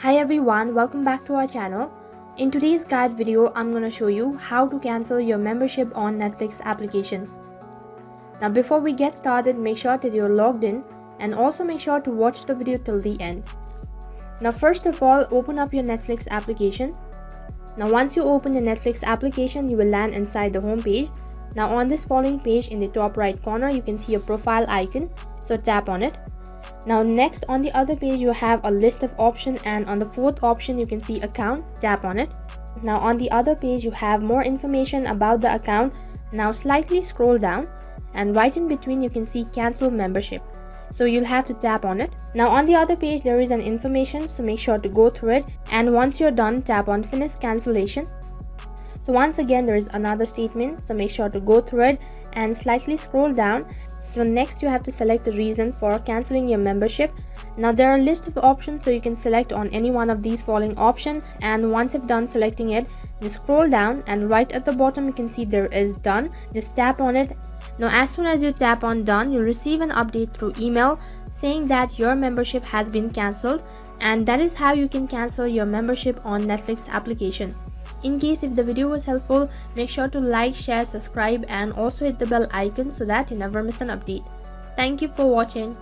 Hi everyone, welcome back to our channel. In today's guide video, I'm going to show you how to cancel your membership on Netflix application. Now before we get started, make sure that you're logged in and also make sure to watch the video till the end. Now first of all, open up your Netflix application. Now once you open the Netflix application, you will land inside the home page. Now on this following page, in the top right corner, you can see a profile icon, so tap on it. Now next, on the other page you have a list of options, and on the fourth option you can see account, tap on it. Now on the other page you have more information about the account. Now slightly scroll down and right in between you can see cancel membership, so you'll have to tap on it. Now on the other page there is an information, so make sure to go through it, and once you're done, tap on Finish Cancellation. So once again there is another statement, so make sure to go through it and slightly scroll down. So next you have to select the reason for cancelling your membership. Now there are a list of options, so you can select on any one of these following options, and once you've done selecting it, just scroll down and right at the bottom you can see there is done. Just tap on it. Now as soon as you tap on done, you'll receive an update through email saying that your membership has been cancelled, and that is how you can cancel your membership on Netflix application. In case if the video was helpful, make sure to like, share, subscribe and also hit the bell icon so that you never miss an update. Thank you for watching.